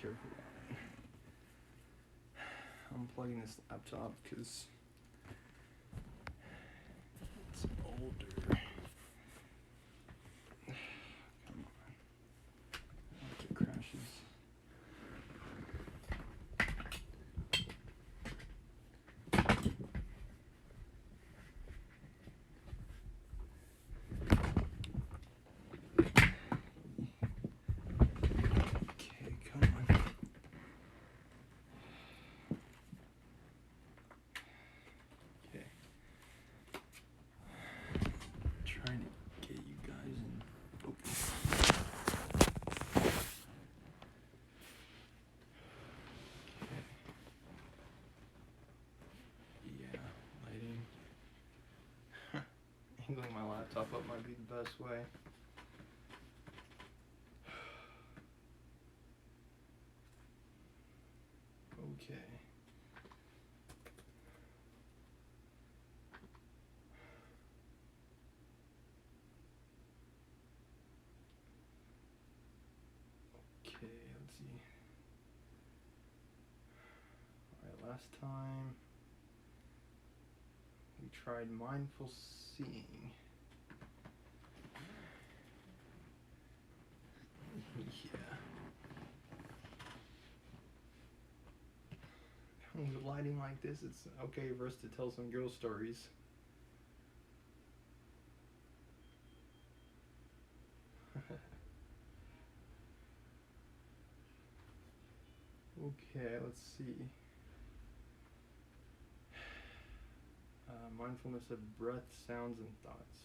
careful about it. I'm plugging this laptop because it's older. Come on. If it crashes. Okay, come on. Okay. Trying to get you guys in focus. Okay. Yeah, lighting. Angling my laptop up might be the best way. Okay. Okay, let's see. Alright, last time we tried mindful seeing. Yeah. With lighting like this, it's okay for us to tell some ghost stories. Okay, let's see. Mindfulness of breath, sounds, and thoughts.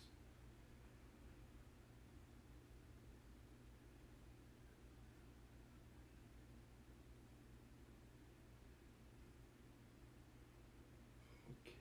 Okay.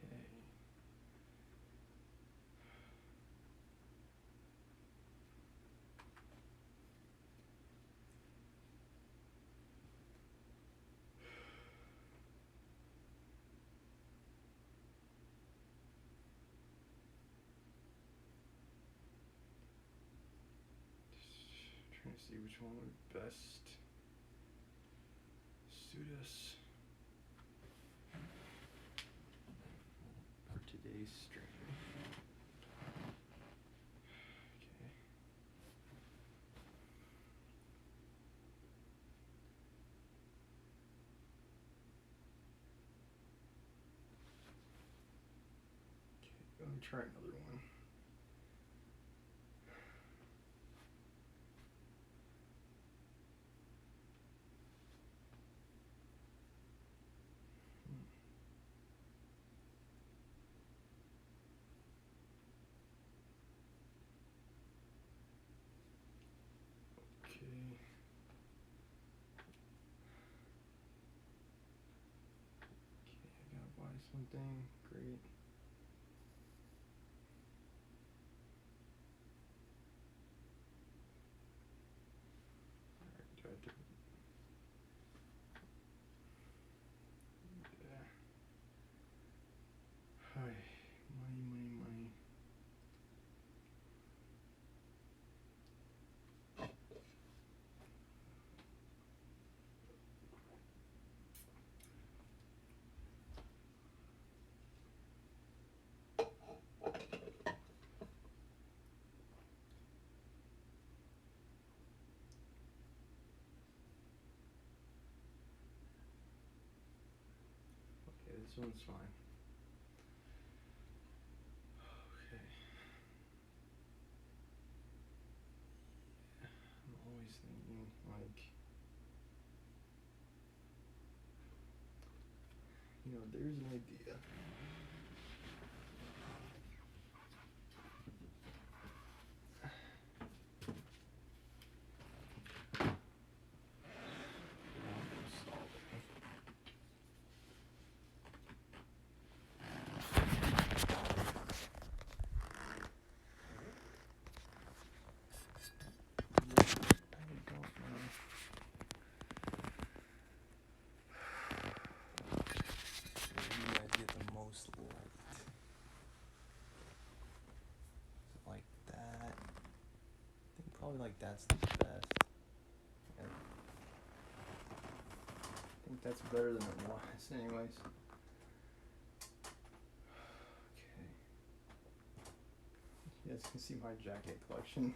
Trying to see which one would best suit us for today's stream. Okay. Okay, let me try another one. Okay. Okay, I gotta buy something. Great. Alright, do I have to... Yeah. Hi. Money, money, money. Okay, this one's fine. Okay. I'm always thinking, like, there's an idea. Like that. I think probably like that's the best. And that's better than it was, anyways. Okay. You guys can see my jacket collection.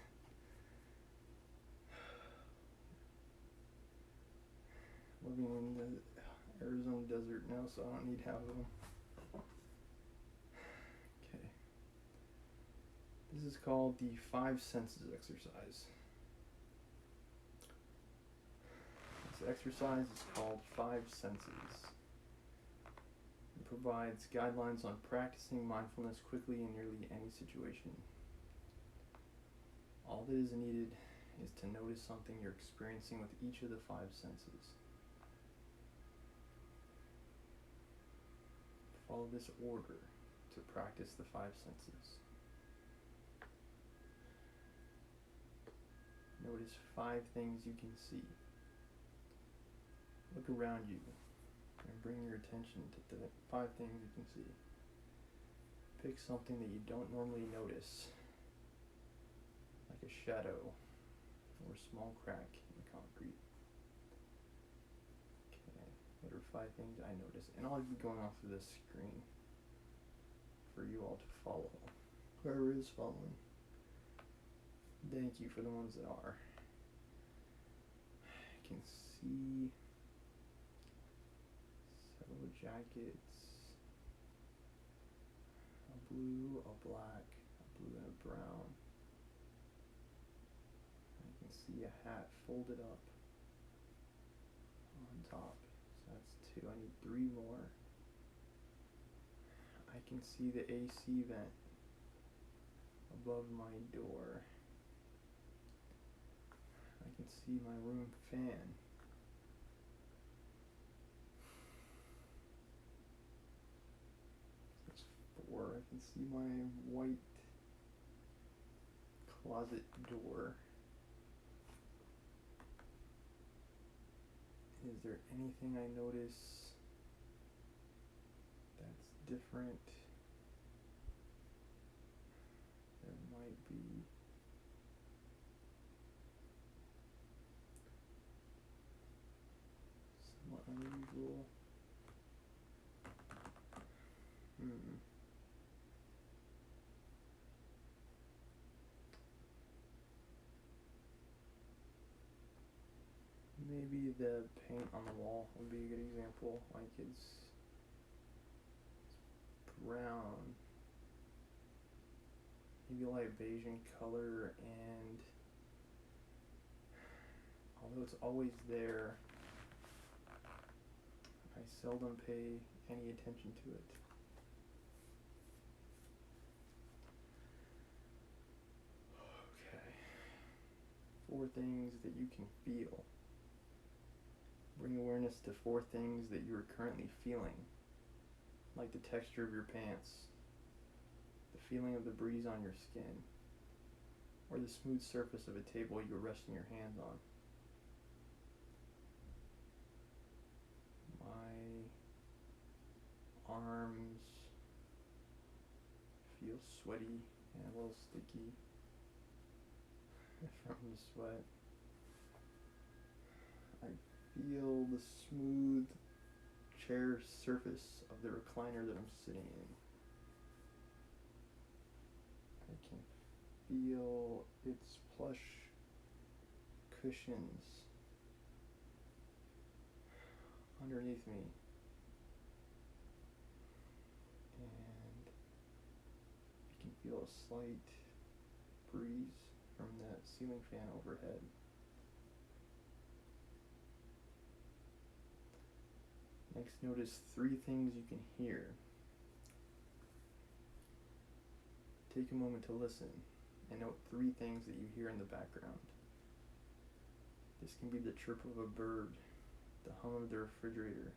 Living in the Arizona desert now, so I don't need half of them. Okay. This is called the 5 senses exercise. This exercise is called 5 senses. It provides guidelines on practicing mindfulness quickly in nearly any situation. All that is needed is to notice something you're experiencing with each of the 5 senses. Follow this order to practice the 5 senses. Notice 5 things you can see. Look around you and bring your attention to the 5 things you can see. Pick something that you don't normally notice, like a shadow or a small crack in the concrete. Okay, what are 5 things I notice? And I'll be going off of this screen for you all to follow. Whoever is following, thank you for the ones that are. I can see several jackets, a blue, a black, a blue and a brown. I can see a hat folded up on top, so that's 2. I need 3 more. I can see the AC vent above my door. I can see my room fan. That's 4. I can see my white closet door. Is there anything I notice that's different? There might be. Somewhat unusual. Maybe the paint on the wall would be a good example. Like it's brown, maybe light beige in color, and although it's always there, I seldom pay any attention to it. Okay. 4 things that you can feel. Bring awareness to 4 things that you are currently feeling, like the texture of your pants, the feeling of the breeze on your skin, or the smooth surface of a table you're resting your hands on. My arms feel sweaty and a little sticky from the sweat. I feel the smooth chair surface of the recliner that I'm sitting in. I can feel its plush cushions underneath me. And I can feel a slight breeze from that ceiling fan overhead. Next, notice 3 things you can hear. Take a moment to listen and note 3 things that you hear in the background. This can be the chirp of a bird, the hum of the refrigerator,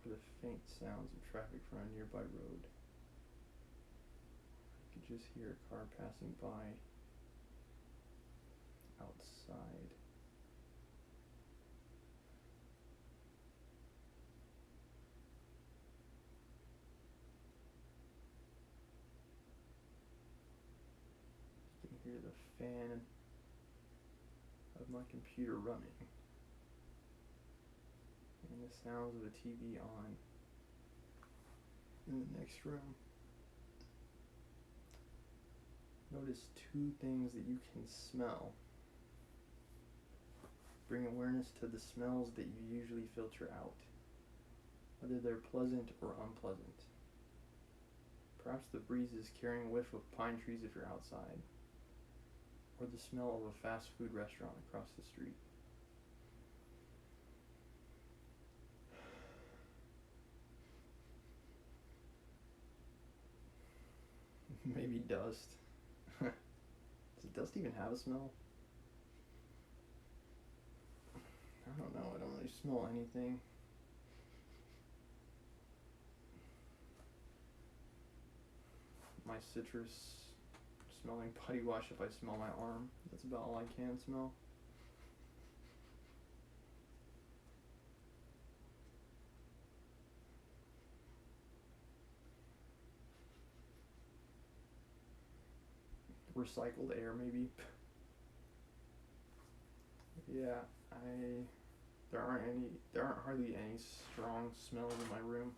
or the faint sounds of traffic from a nearby road. You could just hear a car passing by outside. Hear the fan of my computer running, and the sounds of the TV on in the next room. Notice 2 things that you can smell. Bring awareness to the smells that you usually filter out, whether they're pleasant or unpleasant. Perhaps the breeze is carrying a whiff of pine trees if you're outside, or the smell of a fast food restaurant across the street. Maybe dust. Does dust even have a smell? I don't know, I don't really smell anything. My citrus smelling body wash if I smell my arm. That's about all I can smell. Recycled air, maybe. Yeah, there aren't hardly any strong smells in my room.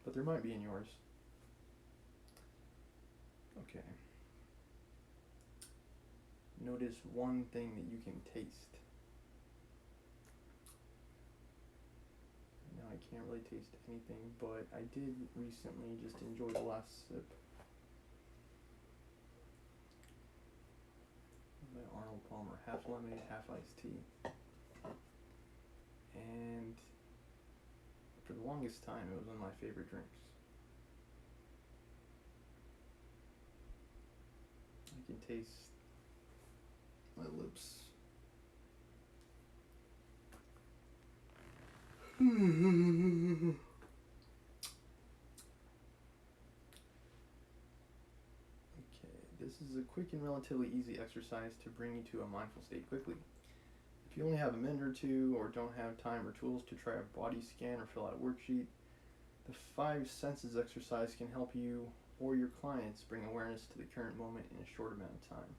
But there might be in yours. Okay. Notice one thing that you can taste. Now I can't really taste anything, but I did recently just enjoy the last sip. My Arnold Palmer, half lemonade, half iced tea. And for the longest time, it was one of my favorite drinks. I can taste my lips. This is a quick and relatively easy exercise to bring you to a mindful state quickly. If you only have a minute or two or don't have time or tools to try a body scan or fill out a worksheet, the 5 senses exercise can help you or your clients bring awareness to the current moment in a short amount of time.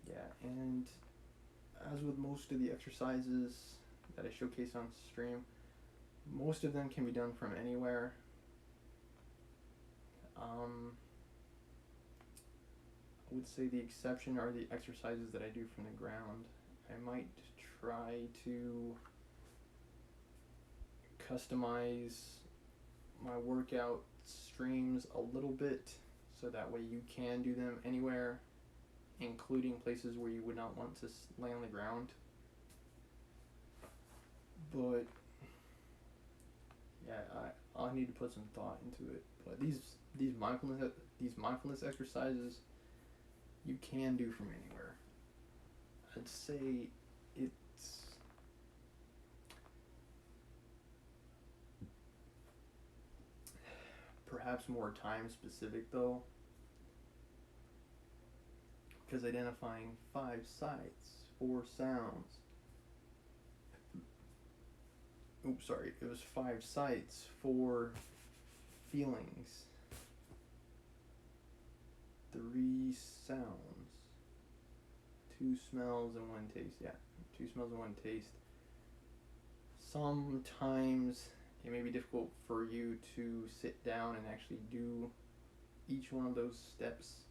Yeah, and as with most of the exercises that I showcase on stream, most of them can be done from anywhere. I would say the exception are the exercises that I do from the ground. I might try to customize my workout streams a little bit so that way you can do them anywhere, including places where you would not want to lay on the ground. But yeah, I'll need to put some thought into it. But these mindfulness exercises you can do from anywhere. I'd say it's perhaps more time specific though, because identifying 5 sights, 4 sounds. Oops, sorry, it was 5 sights, 4 feelings, 3 sounds, 2 smells and 1 taste. Yeah, 2 smells and 1 taste. Sometimes it may be difficult for you to sit down and actually do each one of those steps,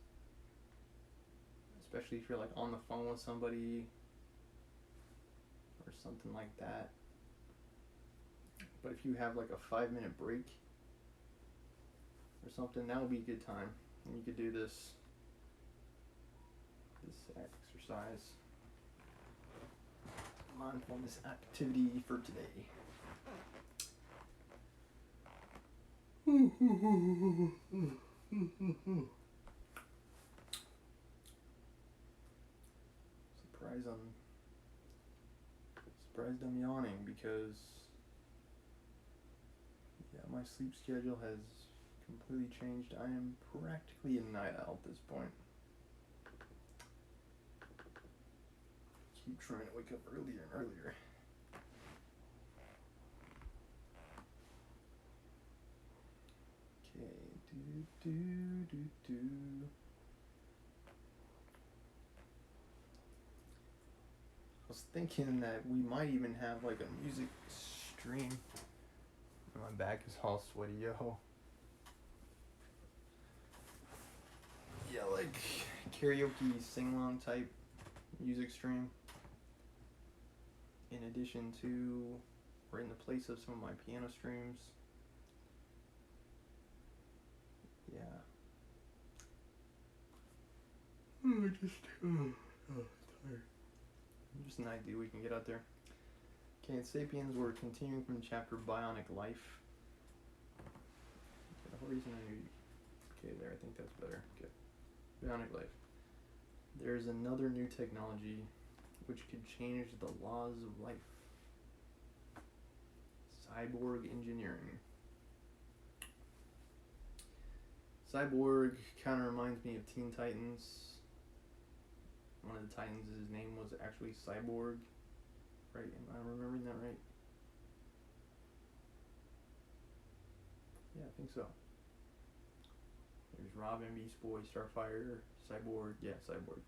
especially if you're like on the phone with somebody or something like that. But if you have like a 5-minute break or something, that would be a good time. And you could do this exercise, mindfulness activity for today. Surprised I'm yawning because my sleep schedule has completely changed. I am practically a night owl at this point. Keep trying to wake up earlier and earlier. Okay, was thinking that we might even have like a music stream. My back is all sweaty, yo. Yeah, like karaoke sing-along type music stream. In addition to, or in the place of some of my piano streams. Yeah. Tired. Just an idea we can get out there. Okay, in Sapiens, we're continuing from chapter Bionic Life. The whole reason I knew. Okay, there, I think that's better. Okay. Bionic Life. There's another new technology which could change the laws of life. Cyborg engineering. Cyborg kind of reminds me of Teen Titans. One of the Titans, his name was actually Cyborg. Right? Am I remembering that right? Yeah, I think so. There's Robin, Beast Boy, Starfire, Cyborg. Yeah, Cyborg.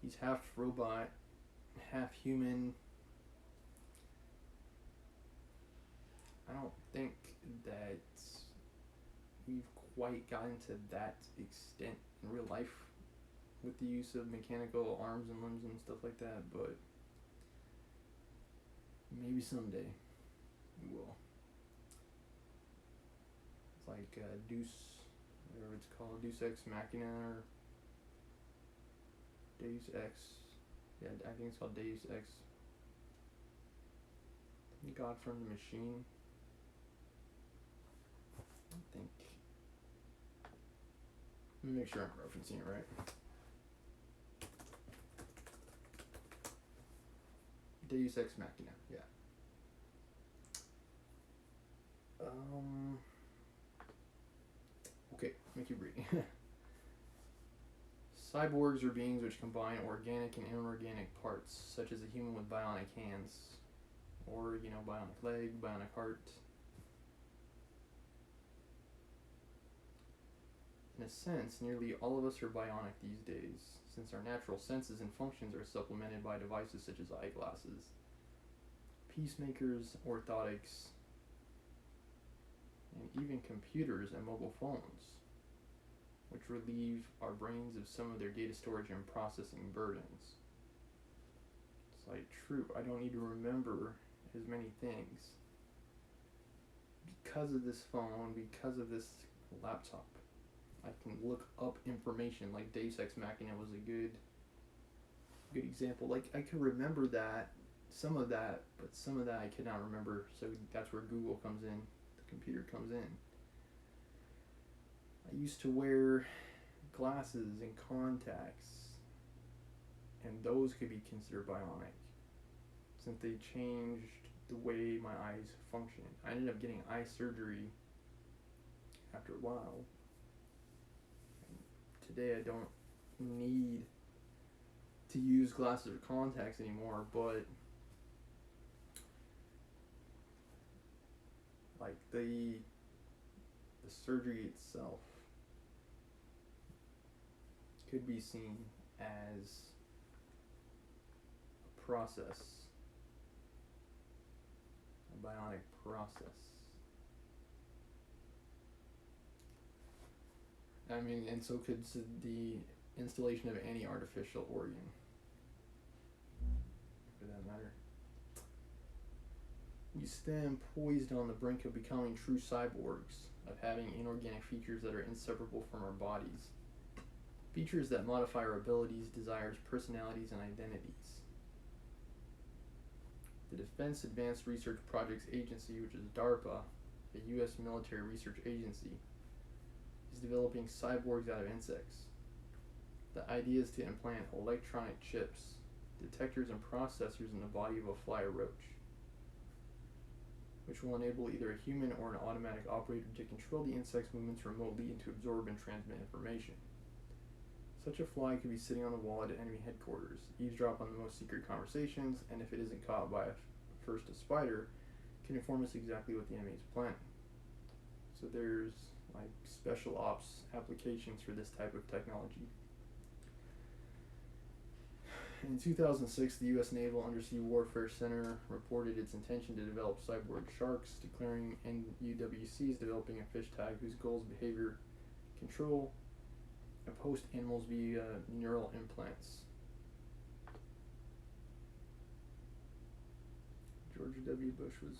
He's half robot, half human. I don't think that we've quite gotten to that extent in real life with the use of mechanical arms and limbs and stuff like that, but maybe someday we will. It's like Deus, whatever it's called, Deus Ex Machina or Deus Ex. Yeah, I think it's called Deus Ex. God from the Machine. I think. Let me make sure I'm referencing it right. Deus Ex Machina, yeah. Okay, let me keep reading. Cyborgs are beings which combine organic and inorganic parts, such as a human with bionic hands, or, bionic leg, bionic heart. In a sense, nearly all of us are bionic these days, since our natural senses and functions are supplemented by devices such as eyeglasses, pacemakers, orthotics, and even computers and mobile phones, which relieve our brains of some of their data storage and processing burdens. It's like, true, I don't need to remember as many things because of this phone, because of this laptop. I can look up information. Like Deus Ex Machina was a good example. Like I could remember that, some of that, but some of that I could not remember. So that's where Google comes in. The computer comes in. I used to wear glasses and contacts, and those could be considered bionic, since they changed the way my eyes function. I ended up getting eye surgery after a while. Today I don't need to use glasses or contacts anymore, but like the surgery itself could be seen as a process, a bionic process. I mean, and so could the installation of any artificial organ, for that matter. We stand poised on the brink of becoming true cyborgs, of having inorganic features that are inseparable from our bodies. Features that modify our abilities, desires, personalities, and identities. The Defense Advanced Research Projects Agency, which is DARPA, a U.S. military research agency, is developing cyborgs out of insects. The idea is to implant electronic chips, detectors, and processors in the body of a fly or roach, which will enable either a human or an automatic operator to control the insect's movements remotely and to absorb and transmit information. Such a fly could be sitting on the wall at enemy headquarters, eavesdrop on the most secret conversations, and if it isn't caught by a spider, can inform us exactly what the enemy is planning. So there's like special ops applications for this type of technology. In 2006, the U.S. Naval Undersea Warfare Center reported its intention to develop cyborg sharks, declaring NUWC is developing a fish tag whose goal is behavior control of host animals via neural implants. George W. Bush was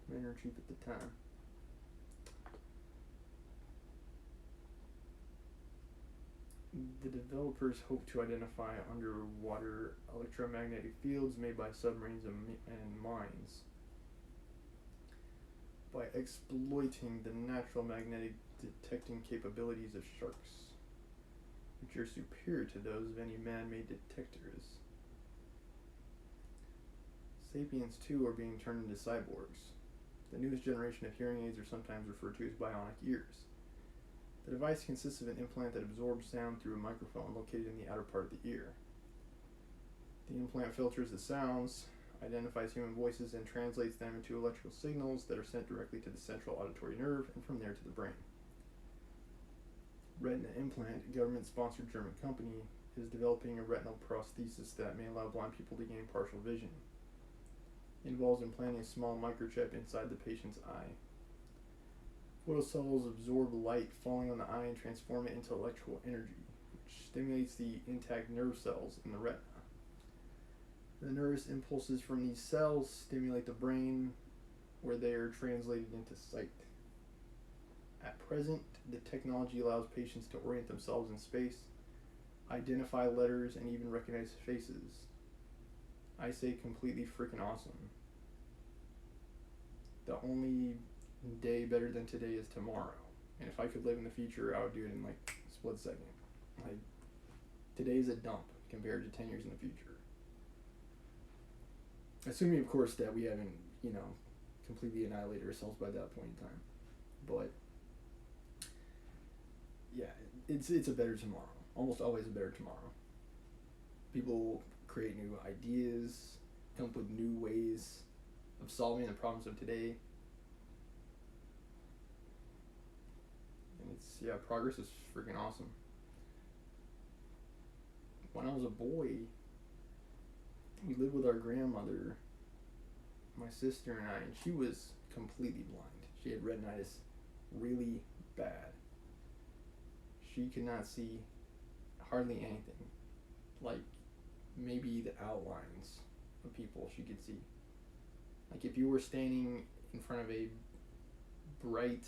commander-in-chief at the time. The developers hope to identify underwater electromagnetic fields made by submarines and mines by exploiting the natural magnetic detecting capabilities of sharks, which are superior to those of any man-made detectors. Sapiens, too, are being turned into cyborgs. The newest generation of hearing aids are sometimes referred to as bionic ears. The device consists of an implant that absorbs sound through a microphone located in the outer part of the ear. The implant filters the sounds, identifies human voices, and translates them into electrical signals that are sent directly to the central auditory nerve and from there to the brain. Retina Implant, a government-sponsored German company, is developing a retinal prosthesis that may allow blind people to gain partial vision. It involves implanting a small microchip inside the patient's eye. Photocells absorb light falling on the eye and transform it into electrical energy, which stimulates the intact nerve cells in the retina. The nervous impulses from these cells stimulate the brain, where they are translated into sight. At present, the technology allows patients to orient themselves in space, identify letters, and even recognize faces. I say completely freaking awesome. The only day better than today is tomorrow. And if I could live in the future, I would do it in like a split second. Like, today's a dump compared to 10 years in the future. Assuming, of course, that we haven't, completely annihilated ourselves by that point in time. But, yeah, it's a better tomorrow. Almost always a better tomorrow. People create new ideas, come up with new ways of solving the problems of today. And progress is freaking awesome. When I was a boy, we lived with our grandmother, my sister and I, and she was completely blind. She had retinitis really bad. She could not see hardly anything. Like, maybe the outlines of people she could see. Like, if you were standing in front of a bright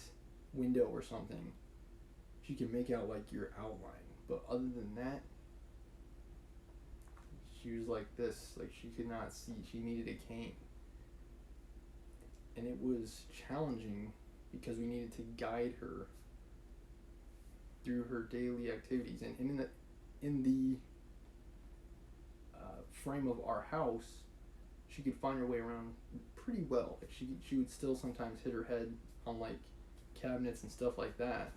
window or something, she could make out like your outline, but other than that, she was like this. Like, she could not see. She needed a cane, and it was challenging because we needed to guide her through her daily activities. And in the frame of our house, she could find her way around pretty well. Like, she would still sometimes hit her head on like cabinets and stuff like that,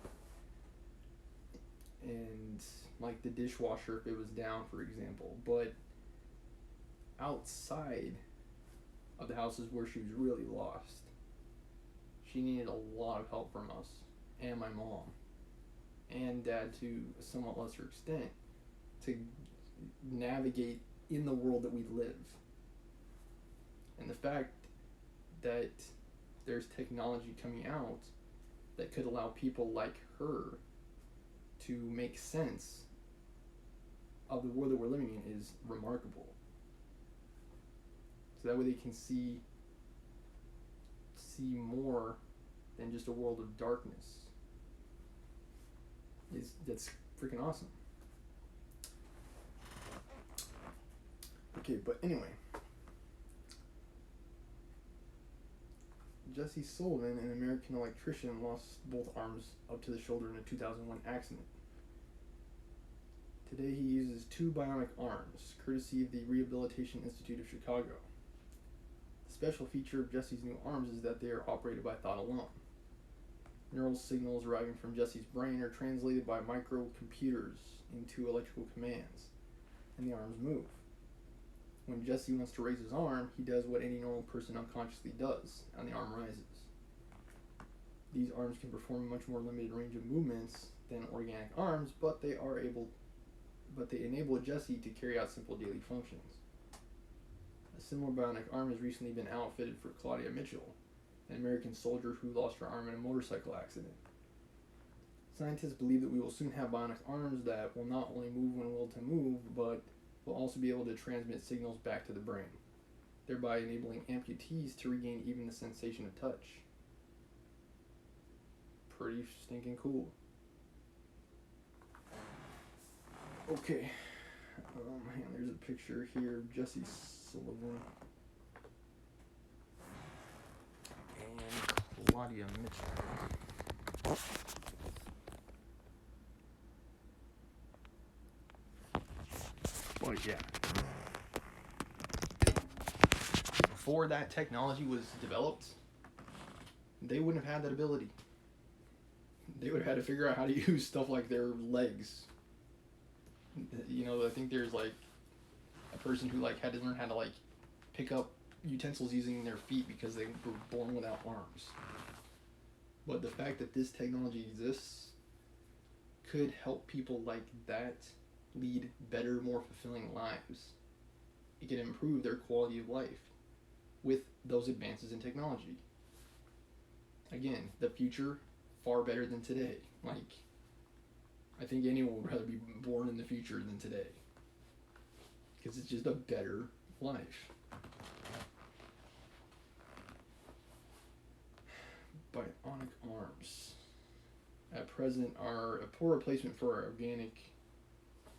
and like the dishwasher if it was down, for example. But outside of the house is where she was really lost. She needed a lot of help from us and my mom and dad to a somewhat lesser extent to navigate in the world that we live. And the fact that there's technology coming out that could allow people like her to make sense of the world that we're living in is remarkable. So that way they can see more than just a world of darkness. That's freaking awesome. Okay, but anyway, Jesse Sullivan, an American electrician, lost both arms up to the shoulder in a 2001 accident. Today he uses 2 bionic arms, courtesy of the Rehabilitation Institute of Chicago. The special feature of Jesse's new arms is that they are operated by thought alone. Neural signals arriving from Jesse's brain are translated by microcomputers into electrical commands, and the arms move. When Jesse wants to raise his arm, he does what any normal person unconsciously does, and the arm rises. These arms can perform a much more limited range of movements than organic arms, but they are able but they enable Jesse to carry out simple daily functions. A similar bionic arm has recently been outfitted for Claudia Mitchell, an American soldier who lost her arm in a motorcycle accident. Scientists believe that we will soon have bionic arms that will not only move when willed to move, but will also be able to transmit signals back to the brain, thereby enabling amputees to regain even the sensation of touch. Pretty stinking cool. Okay, there's a picture here of Jesse Sullivan and Claudia Mitchell. But yeah, before that technology was developed, they wouldn't have had that ability. They would have had to figure out how to use stuff like their legs. You know, I think there's like a person who like had to learn how to like pick up utensils using their feet because they were born without arms. But the fact that this technology exists could help people like that lead better, more fulfilling lives. It can improve their quality of life with those advances in technology. Again, the future, far better than today. Like, I think anyone would rather be born in the future than today, because it's just a better life. Bionic arms at present are a poor replacement for our organic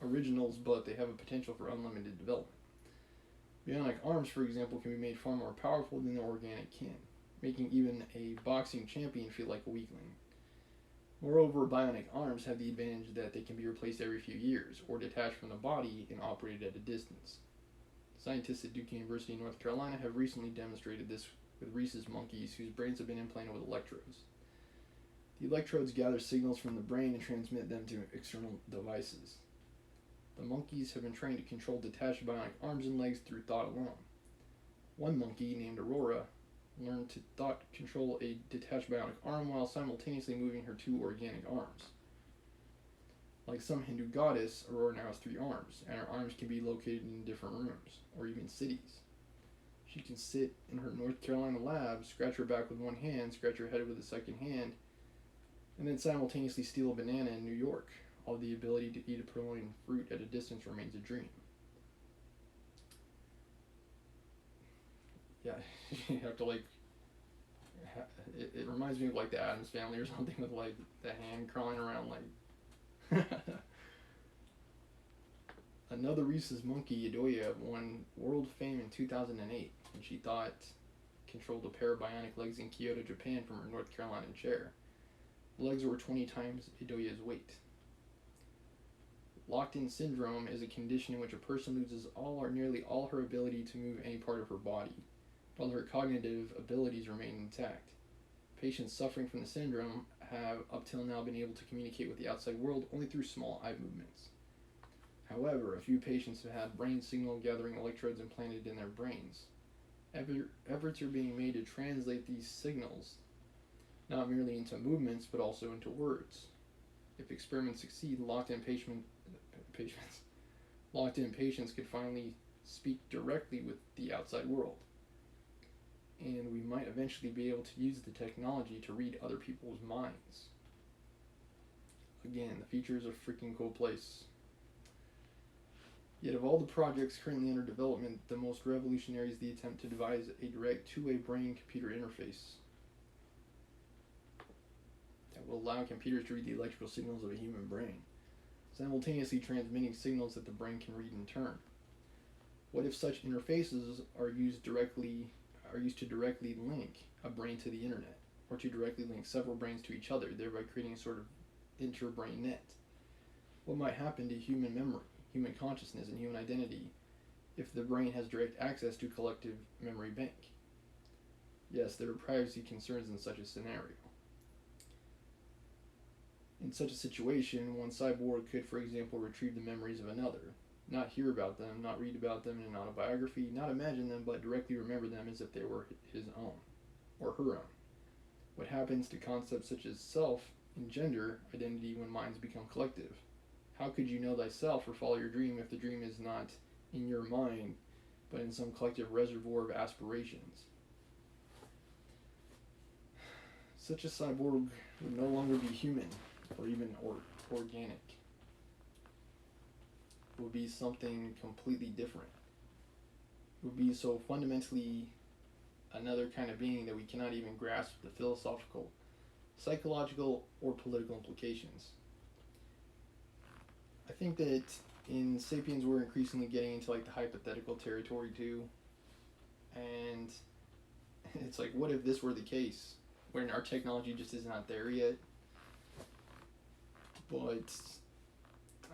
originals, but they have a potential for unlimited development. Bionic arms, for example, can be made far more powerful than the organic can, making even a boxing champion feel like a weakling. Moreover, bionic arms have the advantage that they can be replaced every few years, or detached from the body and operated at a distance. Scientists at Duke University in North Carolina have recently demonstrated this with rhesus monkeys whose brains have been implanted with electrodes. The electrodes gather signals from the brain and transmit them to external devices. The monkeys have been trained to control detached bionic arms and legs through thought alone. One monkey, named Aurora, learned to thought control a detached bionic arm while simultaneously moving her two organic arms. Like some Hindu goddess, Aurora now has 3 arms, and her arms can be located in different rooms, or even cities. She can sit in her North Carolina lab, scratch her back with one hand, scratch her head with the second hand, and then simultaneously steal a banana in New York. All the ability to eat a purloined fruit at a distance remains a dream. Yeah, you have to like, it reminds me of like the Addams Family or something, with like the hand crawling around like. Another rhesus monkey, Idoia, won world fame in 2008, and she thought controlled a pair of bionic legs in Kyoto, Japan from her North Carolina chair. The legs were 20 times Idoia's weight. Locked-in syndrome is a condition in which a person loses all or nearly all her ability to move any part of her body, while her cognitive abilities remain intact. Patients suffering from the syndrome have up till now been able to communicate with the outside world only through small eye movements. However, a few patients have had brain signal gathering electrodes implanted in their brains. Efforts are being made to translate these signals not merely into movements but also into words. If experiments succeed, locked-in patients could finally speak directly with the outside world. And we might eventually be able to use the technology to read other people's minds. Again, the future is a freaking cool place. Yet of all the projects currently under development, the most revolutionary is the attempt to devise a direct two-way brain-computer interface that will allow computers to read the electrical signals of a human brain, simultaneously transmitting signals that the brain can read in turn. What if such interfaces are used to directly link a brain to the internet, or to directly link several brains to each other, thereby creating a sort of inter-brain net? What might happen to human memory, human consciousness, and human identity if the brain has direct access to collective memory bank? Yes, there are privacy concerns in such a scenario. In such a situation, one cyborg could, for example, retrieve the memories of another, not hear about them, not read about them in an autobiography, not imagine them, but directly remember them as if they were his own, or her own. What happens to concepts such as self and gender identity when minds become collective? How could you know thyself or follow your dream if the dream is not in your mind, but in some collective reservoir of aspirations? Such a cyborg would no longer be human or even organic. It would be something completely different. It would be so fundamentally another kind of being that we cannot even grasp the philosophical, psychological, or political implications. I think that in Sapiens we're increasingly getting into like the hypothetical territory too. And it's like, what if this were the case? When our technology just is not there yet. But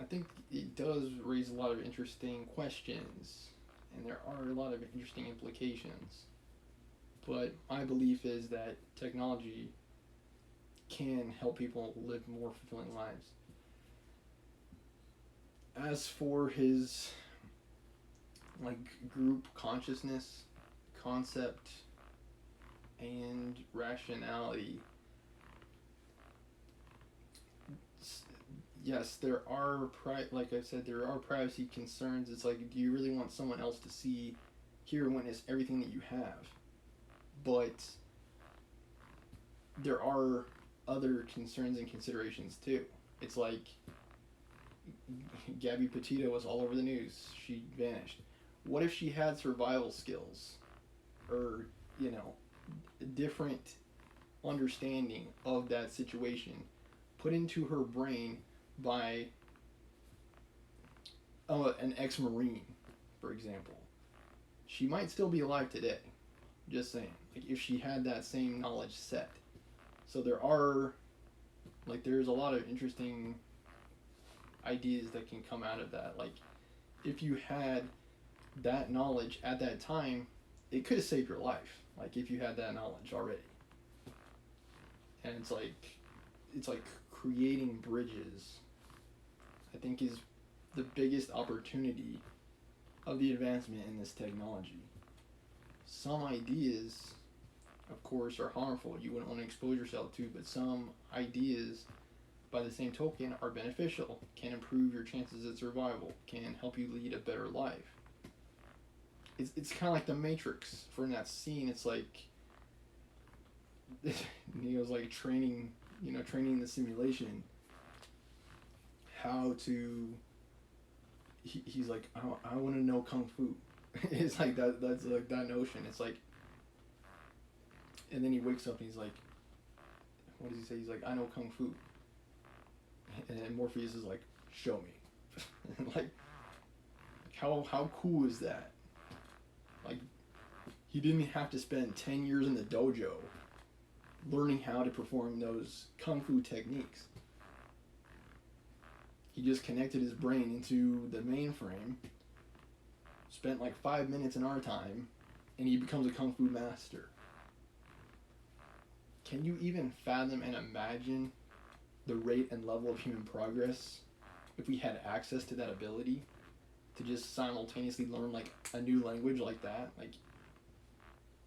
I think it does raise a lot of interesting questions. And there are a lot of interesting implications. But my belief is that technology can help people live more fulfilling lives. As for his like group consciousness concept and rationality, yes, there are like I said, there are privacy concerns. It's like, do you really want someone else to see, hear, and witness everything that you have? But there are other concerns and considerations too. It's like Gabby Petito was all over the news. She vanished. What if she had survival skills, or different understanding of that situation put into her brain by an ex-Marine, for example? She might still be alive today. Just saying. Like, if she had that same knowledge set. So there's a lot of interesting ideas that can come out of that. Like, if you had that knowledge at that time, it could have saved your life. Like, if you had that knowledge already. And it's like creating bridges, I think, is the biggest opportunity of the advancement in this technology. Some ideas, of course, are harmful. You wouldn't want to expose yourself to, but some ideas, by the same token, are beneficial, can improve your chances at survival, can help you lead a better life. It's kind of like the Matrix. For in that scene, it's like Neo's like training the simulation how to. He's like, I want to know kung fu. It's like that. That's like that notion. It's like, and then he wakes up and he's like, what does he say? He's like, I know kung fu. And then Morpheus is like, show me. like how cool is that? Like, he didn't have to spend 10 years in the dojo learning how to perform those kung fu techniques. He just connected his brain into the mainframe, spent like 5 minutes in our time, and he becomes a kung fu master. Can you even fathom and imagine the rate and level of human progress if we had access to that ability to just simultaneously learn like a new language like that? Like,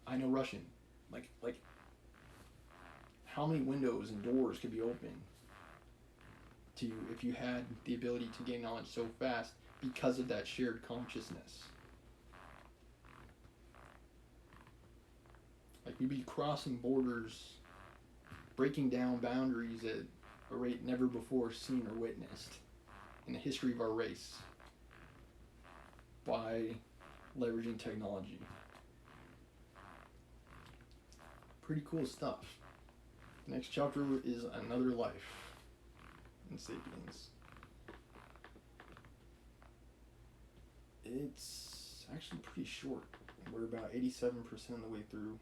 I know Russian. Like how many windows and doors could be open to you if you had the ability to gain knowledge so fast because of that shared consciousness? Like, we'd be crossing borders, breaking down boundaries at a rate never before seen or witnessed in the history of our race by leveraging technology. Pretty cool stuff. The next chapter is Another Life in Sapiens. It's actually pretty short. We're about 87% of the way through.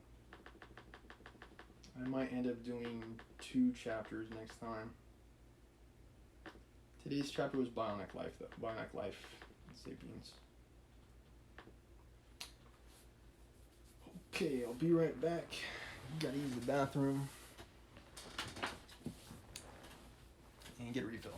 I might end up doing 2 chapters next time. Today's chapter was Bionic Life, though. Bionic Life in Sapiens. Okay, I'll be right back. Gotta use the bathroom and get a refill.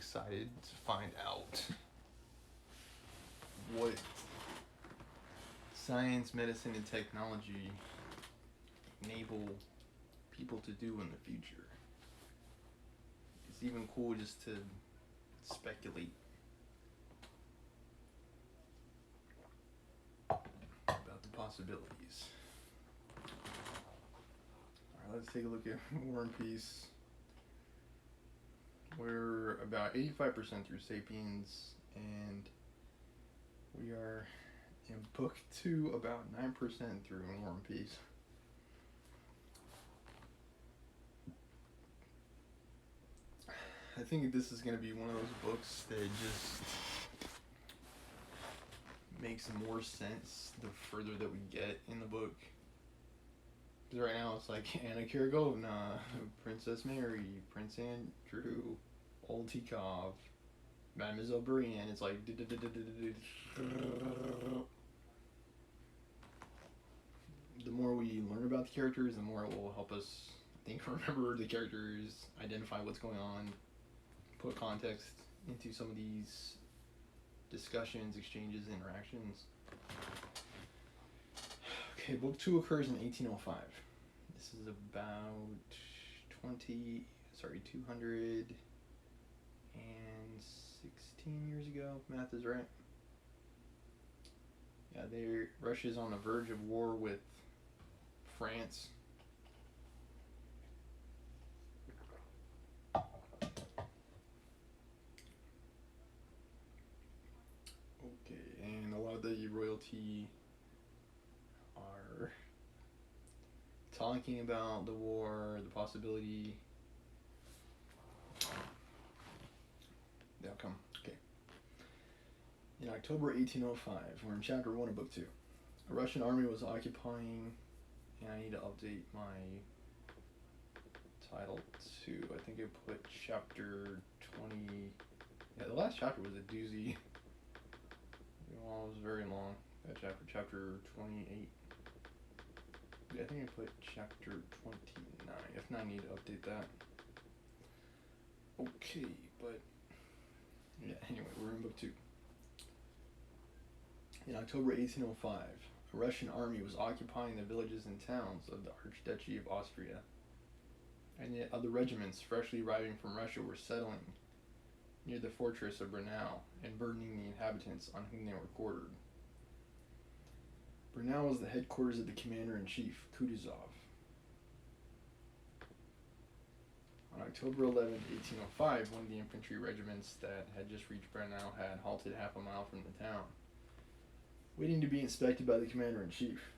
excited to find out what science, medicine, and technology enable people to do in the future. It's even cool just to speculate about the possibilities. Alright, let's take a look at War and Peace. We're about 85% through Sapiens, and we are in book 2 about 9% through War and Peace. I think this is going to be one of those books that just makes more sense the further that we get in the book. Because right now it's like Anna Kirigovna, Princess Mary, Prince Andrew, Old Tikov, Mademoiselle Brienne. It's like the more we learn about the characters, the more it will help us think, remember the characters, identify what's going on, put context into some of these discussions, exchanges, interactions. Okay, book 2 occurs in 1805. This is about 216 years ago, if math is right. Yeah, Russia's on the verge of war with France. Okay, and a lot of the royalty are talking about the war, the possibility, the outcome. Okay. In October 1805, we're in chapter 1 of book 2. A Russian army was occupying, and I need to update my title to, I think I put chapter 20. Yeah, the last chapter was a doozy. Well, it was very long, that chapter 28. Yeah, I think I put chapter 29. If not, I need to update that. Okay, but yeah, anyway, we're in book 2. In October 1805, a Russian army was occupying the villages and towns of the Archduchy of Austria, and yet other regiments freshly arriving from Russia were settling near the fortress of Brunau and burdening the inhabitants on whom they were quartered. Brunau was the headquarters of the commander-in-chief, Kutuzov. On October 11, 1805, one of the infantry regiments that had just reached Brunau had halted half a mile from the town, waiting to be inspected by the commander-in-chief.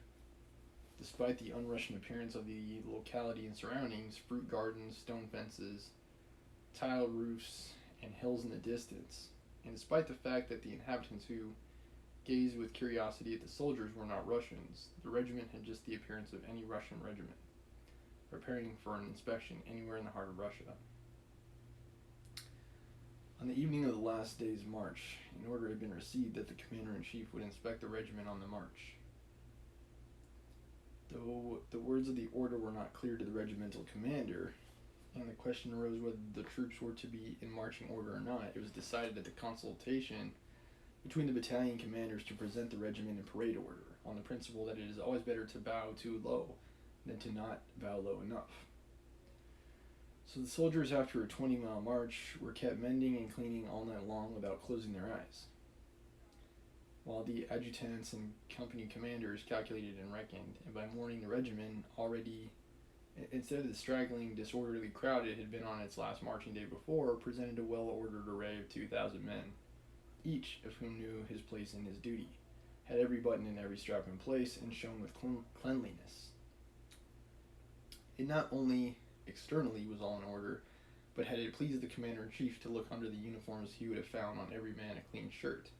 Despite the un-Russian appearance of the locality and surroundings, fruit gardens, stone fences, tile roofs, and hills in the distance, and despite the fact that the inhabitants who gazed with curiosity at the soldiers were not Russians, the regiment had just the appearance of any Russian regiment, preparing for an inspection anywhere in the heart of Russia. On the evening of the last day's march, an order had been received that the commander-in-chief would inspect the regiment on the march. Though the words of the order were not clear to the regimental commander, and the question arose whether the troops were to be in marching order or not, it was decided at the consultation between the battalion commanders to present the regiment in parade order, on the principle that it is always better to bow too low than to not bow low enough. So the soldiers, after a 20-mile march, were kept mending and cleaning all night long without closing their eyes, while the adjutants and company commanders calculated and reckoned, and by morning the regiment, already, instead of the straggling, disorderly crowd it had been on its last marching day before, presented a well-ordered array of 2,000 men, each of whom knew his place in his duty, had every button and every strap in place, and shone with cleanliness. It not only externally was all in order, but had it pleased the commander-in-chief to look under the uniforms, he would have found on every man a clean shirt,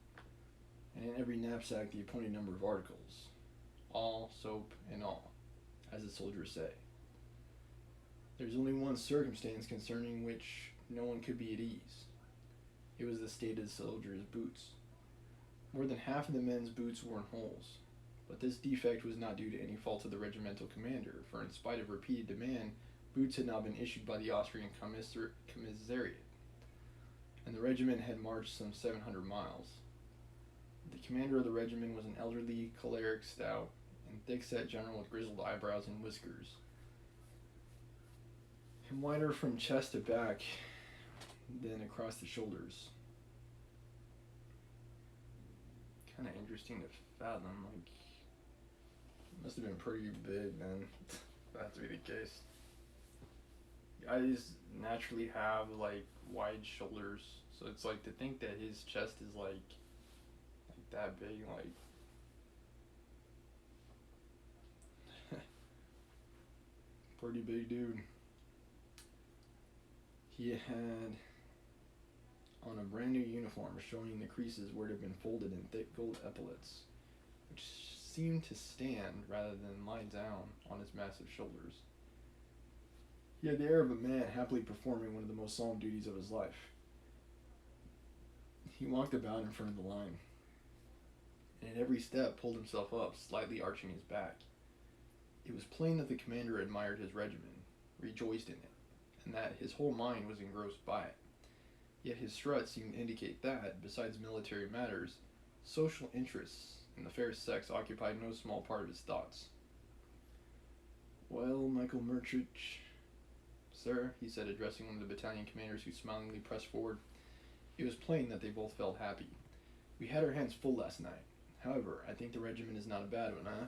and in every knapsack the appointed number of articles, all, soap, and all, as the soldiers say. There is only one circumstance concerning which no one could be at ease. It was the state of the soldiers' boots. More than half of the men's boots were in holes, but this defect was not due to any fault of the regimental commander, for in spite of repeated demand, boots had not been issued by the Austrian commissariat. and the regiment had marched some 700 miles. The commander of the regiment was an elderly, choleric, stout, and thick-set general with grizzled eyebrows and whiskers, and wider from chest to back than across the shoulders. Kind of interesting to fathom. Like, must have been pretty big then. That to be the case. Guys naturally have like wide shoulders, so it's like to think that his chest is like that big, like pretty big dude. He had on a brand new uniform showing the creases where it had been folded in thick gold epaulets, which seemed to stand rather than lie down on his massive shoulders. He had the air of a man happily performing one of the most solemn duties of his life. He walked about in front of the line, and at every step pulled himself up, slightly arching his back. It was plain that the commander admired his regiment, rejoiced in it, and that his whole mind was engrossed by it. Yet his strut seemed to indicate that, besides military matters, social interests in the fair sex occupied no small part of his thoughts. "Well, Michael Murtrich, sir," he said, addressing one of the battalion commanders who smilingly pressed forward. It was plain that they both felt happy. "We had our hands full last night. However, I think the regiment is not a bad one, huh?"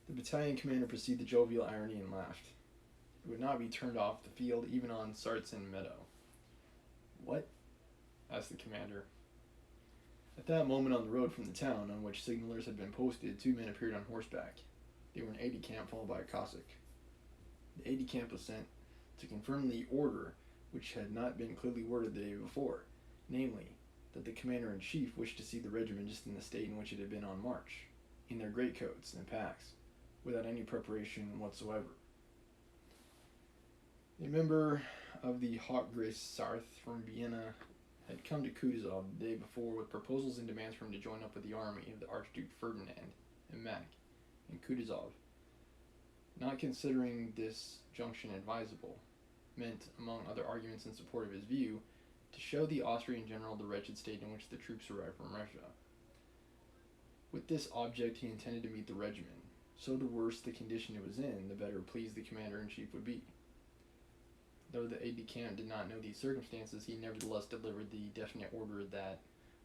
The battalion commander perceived the jovial irony and laughed. It would not be turned off the field even on Sartzen Meadow. "What?" asked the commander. At that moment, on the road from the town on which signalers had been posted, two men appeared on horseback. They were an aide-de-camp followed by a Cossack. The aide-de-camp was sent to confirm the order which had not been clearly worded the day before, namely, that the commander-in-chief wished to see the regiment just in the state in which it had been on march, in their greatcoats and packs, without any preparation whatsoever. A member of the Hochgerichtsrath from Vienna had come to Kutuzov the day before with proposals and demands for him to join up with the army of the Archduke Ferdinand and Mack in Kutuzov. Not considering this junction advisable, meant, among other arguments in support of his view, to show the Austrian general the wretched state in which the troops arrived from Russia. With this object he intended to meet the regiment, so the worse the condition it was in, the better pleased the commander-in-chief would be. Though the aide-de-camp did not know these circumstances, he nevertheless delivered the definite order that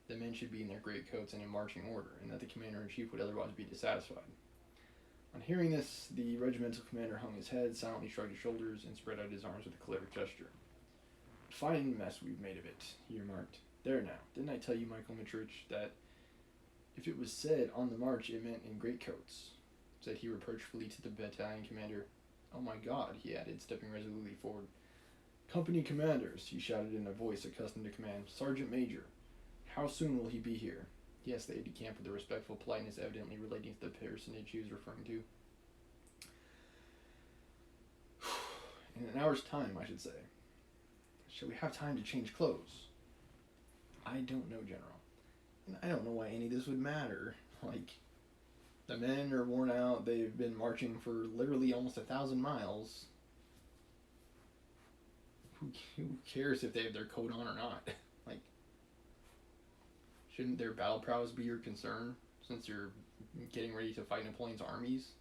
the men should be in their greatcoats and in marching order, and that the commander-in-chief would otherwise be dissatisfied. On hearing this, the regimental commander hung his head, silently shrugged his shoulders, and spread out his arms with a choleric gesture. "Fine mess we've made of it," he remarked. "There now, didn't I tell you, Michael Mitrich, that if it was said on the march it meant in greatcoats?" said he reproachfully to the battalion commander. "Oh my God," he added, stepping resolutely forward. "Company commanders," he shouted in a voice accustomed to command. "Sergeant Major, how soon will he be here?" He asked the aide-de-camp with a respectful politeness evidently relating to the personage he was referring to. "In an hour's time, I should say." "Shall we have time to change clothes?" "I don't know, General. And I don't know why any of this would matter. Like, the men are worn out, they've been marching for literally almost 1,000 miles. Who cares if they have their coat on or not? Like, shouldn't their battle prowess be your concern, since you're getting ready to fight Napoleon's armies?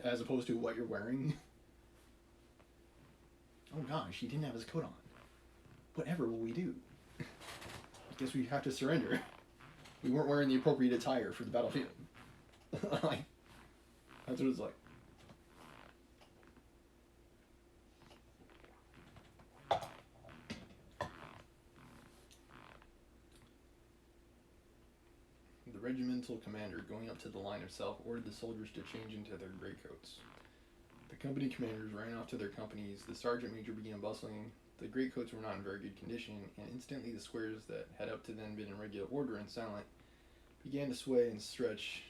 As opposed to what you're wearing? Oh gosh, he didn't have his coat on. Whatever will we do? I guess we have to surrender. We weren't wearing the appropriate attire for the battlefield. Like, that's what it's like. The regimental commander, going up to the line himself, ordered the soldiers to change into their greatcoats. The company commanders ran off to their companies. The sergeant major began bustling. The greatcoats were not in very good condition, and instantly the squares that had up to then been in regular order and silent began to sway and stretch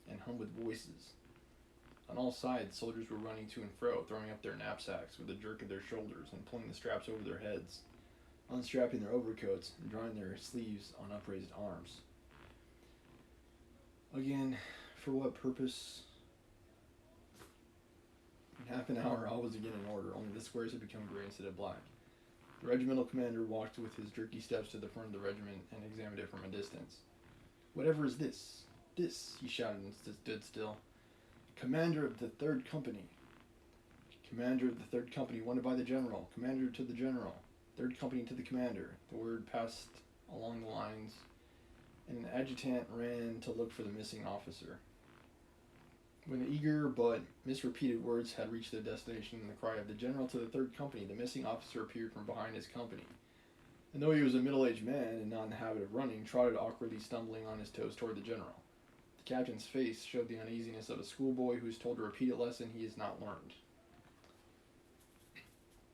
and hum with voices. On all sides, soldiers were running to and fro, throwing up their knapsacks with a jerk of their shoulders and pulling the straps over their heads, unstrapping their overcoats and drawing their sleeves on upraised arms. Again, for what purpose? In half an hour, all was again in order, only the squares had become gray instead of black. The regimental commander walked with his jerky steps to the front of the regiment and examined it from a distance. Whatever is this? This, he shouted and stood still. Commander of the 3rd Company. Commander of the 3rd Company, wanted by the general. Commander to the general. 3rd Company to the commander. The word passed along the lines, and an adjutant ran to look for the missing officer. When the eager but misrepeated words had reached their destination in the cry of the general to the 3rd Company, the missing officer appeared from behind his company. And though he was a middle-aged man and not in the habit of running, trotted awkwardly, stumbling on his toes toward the general. The captain's face showed the uneasiness of a schoolboy who is told to repeat a lesson he has not learned.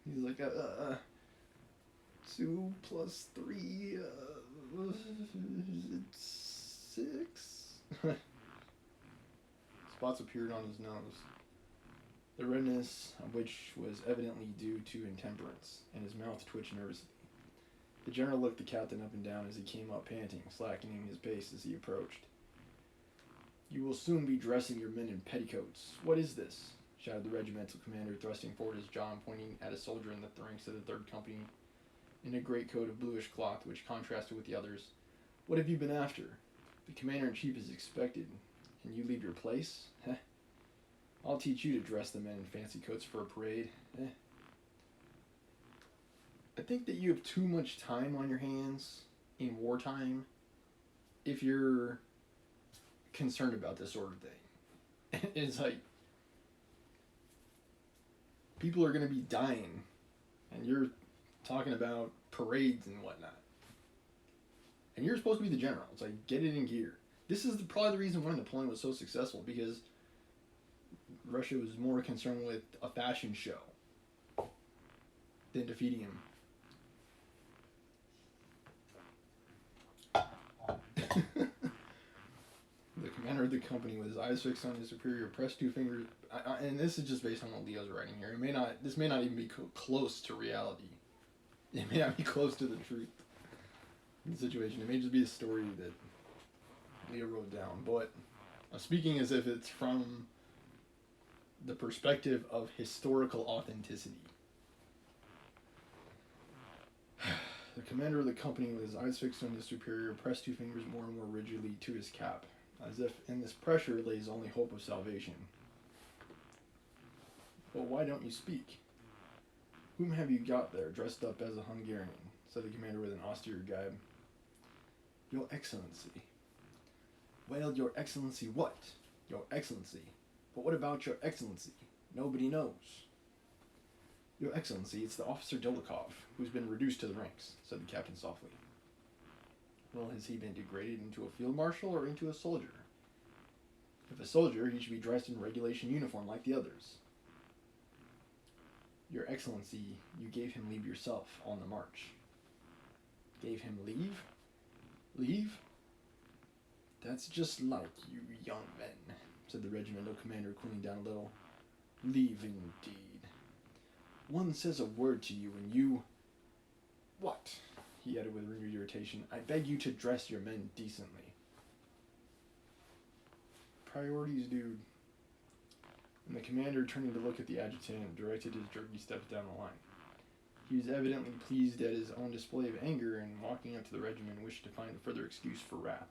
He's like, 2 plus 3, it's 6? Spots appeared on his nose, the redness of which was evidently due to intemperance, and his mouth twitched nervously. The general looked the captain up and down as he came up panting, slackening his pace as he approached. You will soon be dressing your men in petticoats. What is this? Shouted the regimental commander, thrusting forward his jaw and pointing at a soldier in the ranks of the 3rd Company in a greatcoat of bluish cloth which contrasted with the others. What have you been after? The commander-in-chief is expected, and you leave your place? Heh. I'll teach you to dress the men in fancy coats for a parade. I think that you have too much time on your hands in wartime if you're concerned about this sort of thing. It's like, people are going to be dying, and you're talking about parades and whatnot. And you're supposed to be the general. It's like, get it in gear. This is probably the reason why Napoleon was so successful, because Russia was more concerned with a fashion show than defeating him. The commander of the company, with his eyes fixed on his superior, pressed 2 fingers. And this is just based on what Leo's writing here. This may not even be close to reality. It may not be close to the truth in the situation. It may just be a story that Leo wrote down. But I'm speaking as if it's from the perspective of historical authenticity. The commander of the company, with his eyes fixed on his superior, pressed 2 fingers more and more rigidly to his cap, as if in this pressure lay his only hope of salvation. But why don't you speak? Whom have you got there, dressed up as a Hungarian? Said the commander with an austere gibe. Your Excellency. Well, Your Excellency what? Your Excellency. But what about Your Excellency? Nobody knows. Your Excellency, it's the officer Dolokhov, who's been reduced to the ranks, said the captain softly. Well, has he been degraded into a field marshal or into a soldier? If a soldier, he should be dressed in regulation uniform like the others. Your Excellency, you gave him leave yourself on the march. Gave him leave? Leave? That's just like you young men, said the regimental commander, cooling down a little. Leave indeed. One says a word to you and you... What? He added with renewed irritation. I beg you to dress your men decently. Priorities, dude. And the commander, turning to look at the adjutant, directed his jerky steps down the line. He was evidently pleased at his own display of anger, and walking up to the regiment, wished to find a further excuse for wrath.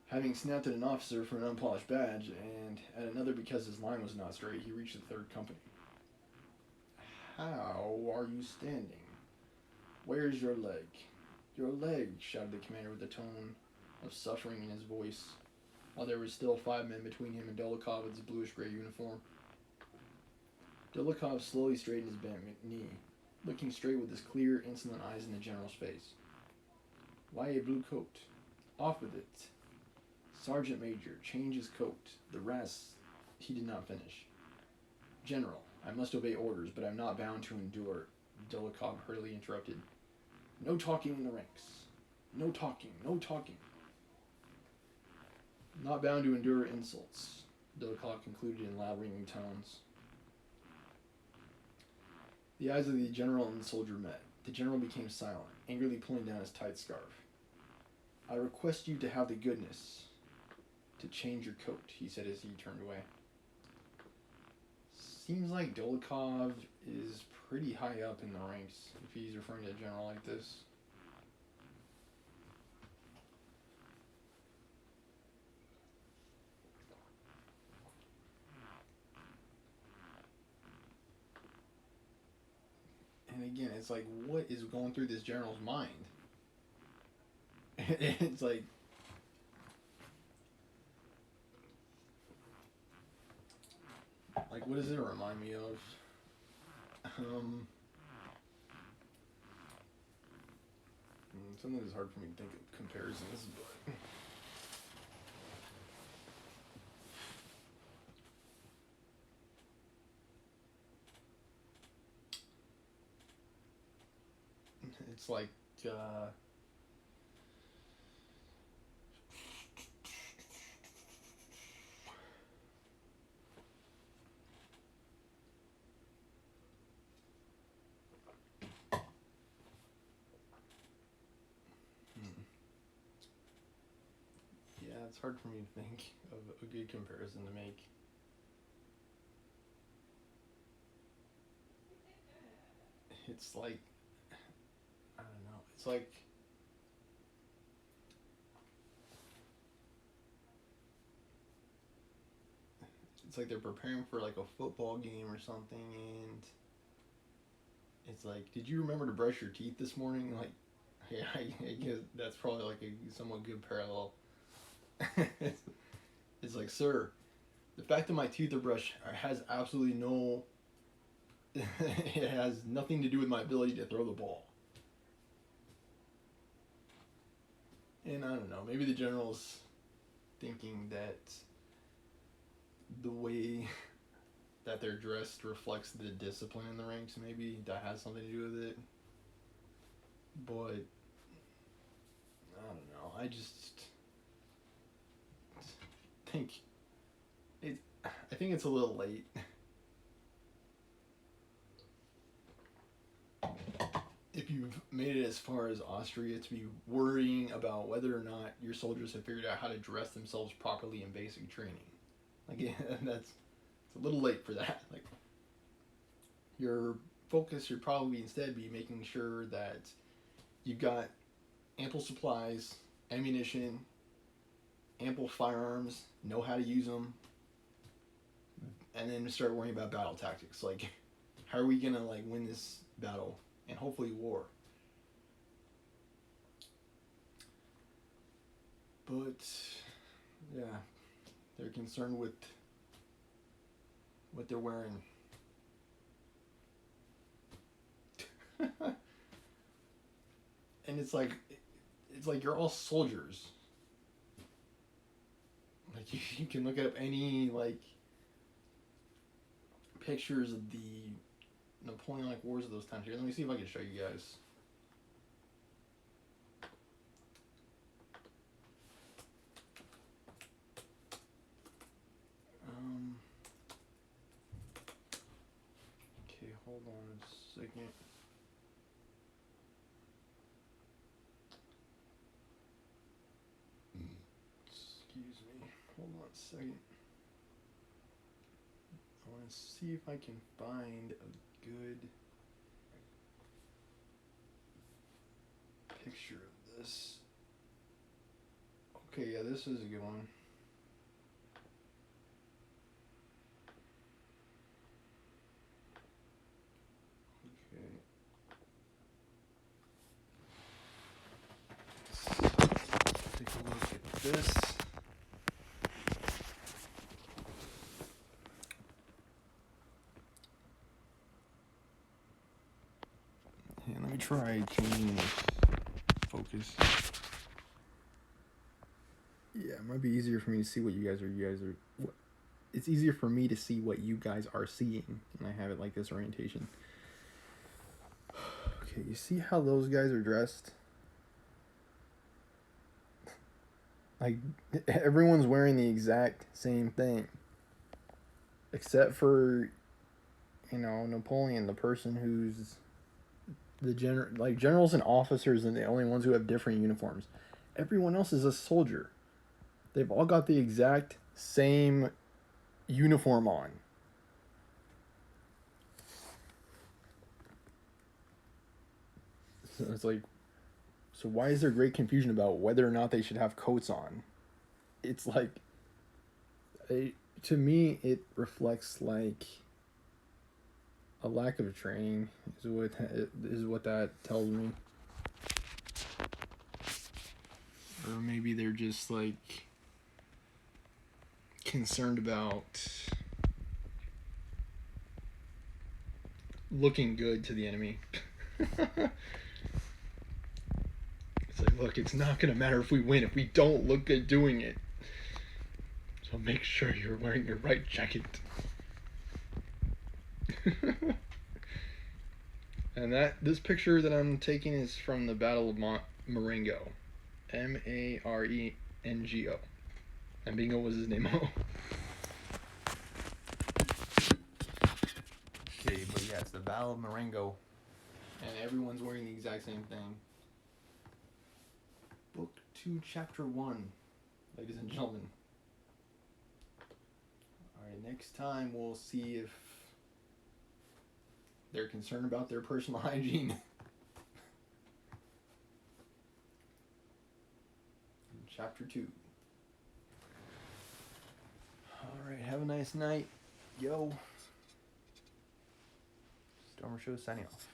Having snapped at an officer for an unpolished badge, and at another because his line was not straight, he reached the 3rd Company. How are you standing? Where's your leg? Your leg, shouted the commander with a tone of suffering in his voice, while there were still 5 men between him and Dolokhov with his bluish-gray uniform. Dolokhov slowly straightened his bent knee, looking straight with his clear, insolent eyes in the general's face. Why a blue coat? Off with it. Sergeant Major, change his coat. The rest, he did not finish. General, I must obey orders, but I'm not bound to endure. Dolokhov hurriedly interrupted. No talking in the ranks. No talking, no talking. Not bound to endure insults, Dolokhov concluded in loud ringing tones. The eyes of the general and the soldier met. The general became silent, angrily pulling down his tight scarf. I request you to have the goodness to change your coat, he said as he turned away. Seems like Dolokhov is pretty high up in the ranks if he's referring to a general like this. And again, it's like, what is going through this general's mind? It's like, what does it remind me of? Something is hard for me to think of comparisons, but it's like, uh, yeah, it's hard for me to think of a good comparison to make. It's like, I don't know. It's like they're preparing for like a football game or something, and it's like, did you remember to brush your teeth this morning? Like, yeah, I guess that's probably like a somewhat good parallel. It's like, sir, the fact that my teeth are brushed has absolutely no. It has nothing to do with my ability to throw the ball. And I don't know, maybe the general's thinking that the way that they're dressed reflects the discipline in the ranks. Maybe that has something to do with it. But I don't know. I just think it. I think it's a little late. If you've made it as far as Austria to be worrying about whether or not your soldiers have figured out how to dress themselves properly in basic training, again, that's it's a little late for that. Like, your focus should probably instead be making sure that you've got ample supplies, ammunition, ample firearms, know how to use them, and then start worrying about battle tactics. Like, how are we gonna like win this battle and hopefully war? But yeah, they're concerned with what they're wearing. And it's like you're all soldiers. Like, you can look up any like pictures of the Napoleonic Wars of those times. Here, let me see if I can show you guys. Okay, hold on a second. Excuse me. Hold on a second. I want to see if I can find a good picture of this. Okay, yeah, this is a good one. Okay. Let's take a look at this. Yeah, let me try changing this focus. Yeah, it might be easier for me to see what you guys are. It's easier for me to see what you guys are seeing, and I have it like this orientation. Okay, you see how those guys are dressed? Like, everyone's wearing the exact same thing, except for, Napoleon, the person who's the general. Like, generals and officers are the only ones who have different uniforms. Everyone else is a soldier. They've all got the exact same uniform on. So it's like, so why is there great confusion about whether or not they should have coats on? It's like, to me, it reflects like a lack of training is what that tells me. Or maybe they're just like concerned about looking good to the enemy. It's like, look, it's not going to matter if we win if we don't look good doing it. So make sure you're wearing your right jacket. And this picture that I'm taking is from the Battle of Marengo. Marengo. And Bingo was his name. Okay, but yeah, it's the Battle of Marengo. And everyone's wearing the exact same thing. Book 2, Chapter 1, ladies and gentlemen. Alright, next time we'll see if they're concerned about their personal hygiene. Chapter 2. Alright, have a nice night. Yo. Stormer Show signing off.